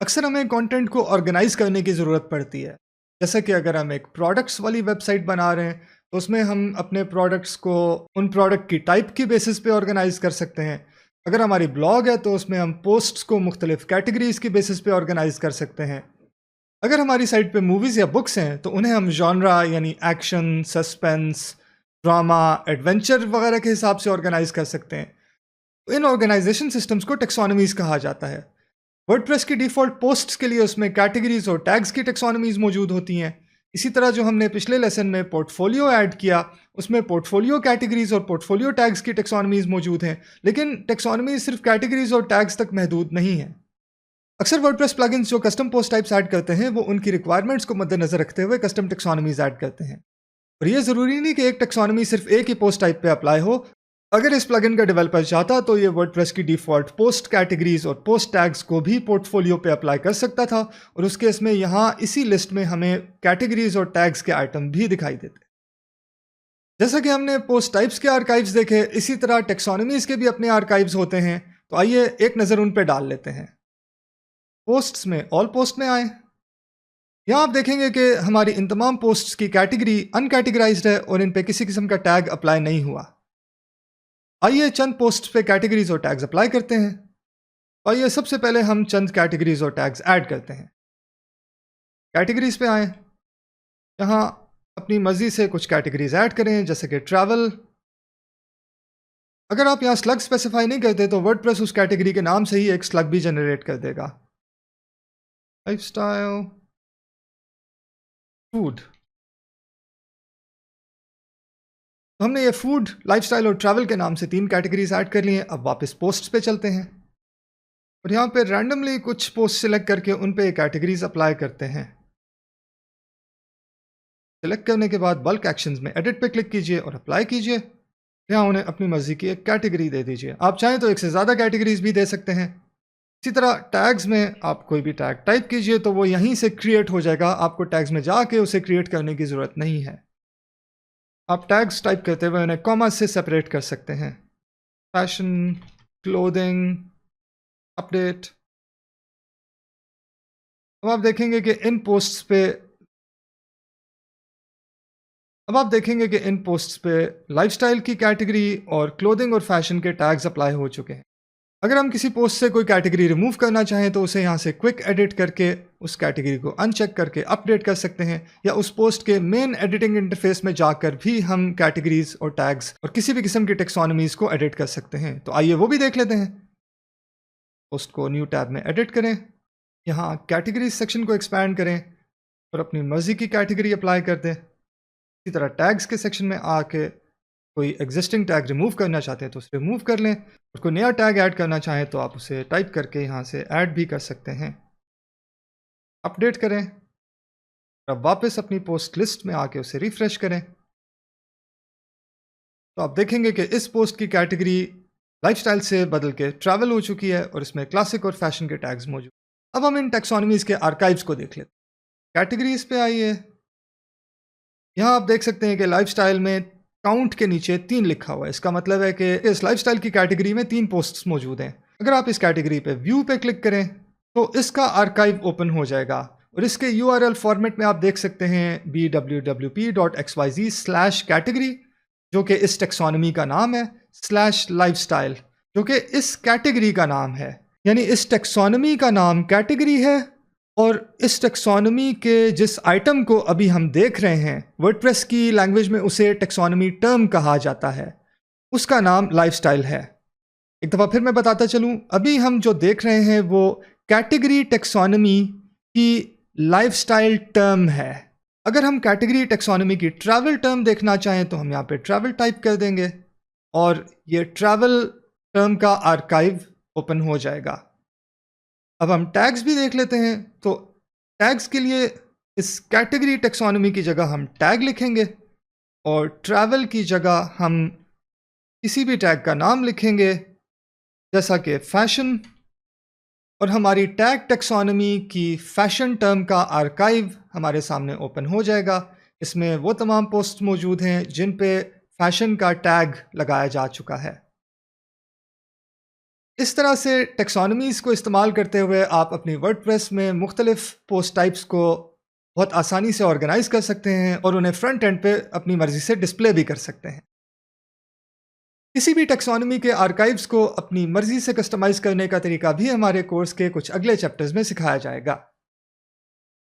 अक्सर हमें कंटेंट को ऑर्गेनाइज करने की ज़रूरत पड़ती है। जैसे कि अगर हम एक प्रोडक्ट्स वाली वेबसाइट बना रहे हैं, तो उसमें हम अपने प्रोडक्ट्स को उन प्रोडक्ट की टाइप की बेसिस पे ऑर्गेनाइज कर सकते हैं। अगर हमारी ब्लॉग है, तो उसमें हम पोस्ट्स को मुख्तलिफ कैटेगरीज की बेसिस पे ऑर्गेनाइज कर सकते हैं। अगर हमारी साइट पे मूवीज़ या बुक्स हैं, तो उन्हें हम जॉनरा यानी एक्शन, सस्पेंस, ड्रामा, एडवेंचर वगैरह के हिसाब से ऑर्गेनाइज कर सकते हैं। तो इन ऑर्गेनाइजेशन सिस्टम्स को टेक्सोनोमीज कहा जाता है। वर्डप्रेस की डिफ़ॉल्ट पोस्ट्स के लिए उसमें कैटेगरीज और टैग्स की टेक्सोनोमीज मौजूद होती हैं। इसी तरह जो हमने पिछले लेसन में पोर्टफोलियो ऐड किया, उसमें पोर्टफोलियो कैटेगरीज और पोर्टफोलियो टैग्स की टेक्सोनोमीज मौजूद हैं। लेकिन टेक्सोनोमीज सिर्फ कैटेगरीज और टैग्स तक महदूद नहीं है। अक्सर वर्डप्रेस प्लगइन्स जो कस्टम पोस्ट टाइप्स ऐड करते हैं, वो उनकी रिक्वायरमेंट्स को मद्देनजर रखते हुए कस्टम टेक्सोनोमीज ऐड करते हैं। और ये ज़रूरी नहीं कि एक टेक्सोनोमी सिर्फ एक ही पोस्ट टाइप पे अप्लाई हो। अगर इस प्लगइन का डेवलपर चाहता, तो ये वर्डप्रेस की डिफ़ॉल्ट पोस्ट कैटेगरीज और पोस्ट टैग्स को भी पोर्टफोलियो पे अप्लाई कर सकता था, और उस केस में यहाँ इसी लिस्ट में हमें कैटेगरीज और टैग्स के आइटम भी दिखाई देते। जैसा कि हमने पोस्ट टाइप्स के आर्काइव्स देखे, इसी तरह टेक्सोनोमीज के भी अपने आर्काइव्स होते हैं। तो आइए एक नज़र उन पे डाल लेते हैं। पोस्ट्स में ऑल पोस्ट में आए। यहाँ आप देखेंगे कि हमारी इन तमाम पोस्ट्स की कैटेगरी अनकैटेगराइज्ड है और इन पे किसी किस्म का टैग अप्लाई नहीं हुआ। आइए चंद पोस्ट पे कैटेगरीज और टैग्स अप्लाई करते हैं। आइए सबसे पहले हम चंद कैटेगरीज और टैग्स ऐड करते हैं। कैटेगरीज पे आए। यहाँ अपनी मर्जी से कुछ कैटेगरीज ऐड करें, जैसे कि ट्रैवल। अगर आप यहाँ स्लग स्पेसिफाई नहीं करते, तो वर्डप्रेस उस कैटेगरी के नाम से ही एक स्लग भी जनरेट कर देगा। Lifestyle, food. तो हमने ये फूड, लाइफस्टाइल और ट्रैवल के नाम से 3 कैटेगरीज ऐड कर ली हैं। अब वापस पोस्ट्स पे चलते हैं और यहाँ पे रैंडमली कुछ पोस्ट सिलेक्ट करके उन पे कैटेगरीज अप्लाई करते हैं। सिलेक्ट करने के बाद बल्क एक्शंस में एडिट पे क्लिक कीजिए और अप्लाई कीजिए। यहाँ उन्हें अपनी मर्जी की एक कैटेगरी दे दीजिए। आप चाहें तो एक से ज़्यादा कैटेगरीज भी दे सकते हैं। इसी तरह टैग्स में आप कोई भी टैग टाइप कीजिए, तो वो यहीं से क्रिएट हो जाएगा। आपको टैग्स में जाके उसे क्रिएट करने की ज़रूरत नहीं है। आप टैग्स टाइप करते हुए उन्हें कॉमा से सेपरेट कर सकते हैं। Fashion, clothing, update. अब आप देखेंगे कि इन पोस्ट्स पे लाइफस्टाइल की कैटेगरी और क्लोथिंग और फैशन के टैग्स अप्लाई हो चुके हैं। अगर हम किसी पोस्ट से कोई कैटेगरी रिमूव करना चाहें, तो उसे यहाँ से क्विक एडिट करके उस कैटेगरी को अनचेक करके अपडेट कर सकते हैं, या उस पोस्ट के मेन एडिटिंग इंटरफेस में जाकर भी हम कैटेगरीज और टैग्स और किसी भी किस्म की टेक्सोनोमीज को एडिट कर सकते हैं। तो आइए वो भी देख लेते हैं। पोस्ट को न्यू टैब में एडिट करें, यहाँ कैटेगरीज सेक्शन को एक्सपैंड करें और अपनी मर्जी की कैटेगरी अप्लाई कर दें। इसी तरह टैग्स के सेक्शन में आके कोई एग्जिस्टिंग टैग रिमूव करना चाहते हैं तो उसे रिमूव कर लें, और कोई नया टैग ऐड करना चाहें तो आप उसे टाइप करके यहाँ से ऐड भी कर सकते हैं। अपडेट करें। अब वापस अपनी पोस्ट लिस्ट में आके उसे रिफ्रेश करें, तो आप देखेंगे कि इस पोस्ट की कैटेगरी लाइफस्टाइल से बदल के ट्रैवल हो चुकी है और इसमें क्लासिक और फैशन के टैग्स मौजूद। अब हम इन टेक्सोनोमीज के आर्काइव्स को देख लेते हैं। कैटेगरीज पे आइए। यहाँ आप देख सकते हैं कि लाइफस्टाइल में काउंट के नीचे 3 लिखा हुआ है। इसका मतलब है कि इस लाइफस्टाइल की कैटेगरी में 3 पोस्ट्स मौजूद हैं। अगर आप इस कैटेगरी पे व्यू पे क्लिक करें, तो इसका आर्काइव ओपन हो जाएगा, और इसके URL फॉर्मेट में आप देख सकते हैं bwwp.xyz/category, जो कि इस टेक्सोनोमी का नाम है, /lifestyle, जो कि इस कैटेगरी का नाम है। यानी इस टेक्सोनोमी का नाम कैटेगरी है, और इस टेक्सोनोमी के जिस आइटम को अभी हम देख रहे हैं, वर्डप्रेस की लैंग्वेज में उसे टेक्सोनोमी टर्म कहा जाता है, उसका नाम लाइफस्टाइल है। एक दफ़ा फिर मैं बताता चलूं, अभी हम जो देख रहे हैं वो कैटेगरी टेक्सोनोमी की लाइफस्टाइल टर्म है। अगर हम कैटेगरी टेक्सोनोमी की ट्रैवल टर्म देखना चाहें, तो हम यहाँ पे ट्रैवल टाइप कर देंगे और ये ट्रैवल टर्म का आर्काइव ओपन हो जाएगा। अब हम टैग्स भी देख लेते हैं। तो टैग्स के लिए इस कैटेगरी टेक्सोनोमी की जगह हम टैग लिखेंगे, और ट्रैवल की जगह हम किसी भी टैग का नाम लिखेंगे, जैसा कि फैशन, और हमारी टैग टेक्सोनोमी की फैशन टर्म का आर्काइव हमारे सामने ओपन हो जाएगा। इसमें वो तमाम पोस्ट मौजूद हैं जिन पे फैशन का टैग लगाया जा चुका है। इस तरह से टेक्सोनोमीज़ को इस्तेमाल करते हुए आप अपनी वर्डप्रेस में मुख्तलिफ पोस्ट टाइप्स को बहुत आसानी से ऑर्गेनाइज कर सकते हैं और उन्हें फ्रंट एंड पे अपनी मर्जी से डिस्प्ले भी कर सकते हैं। किसी भी टेक्सोनोमी के आर्काइव्स को अपनी मर्जी से कस्टमाइज करने का तरीका भी हमारे कोर्स के कुछ अगले चैप्टर्स में सिखाया जाएगा।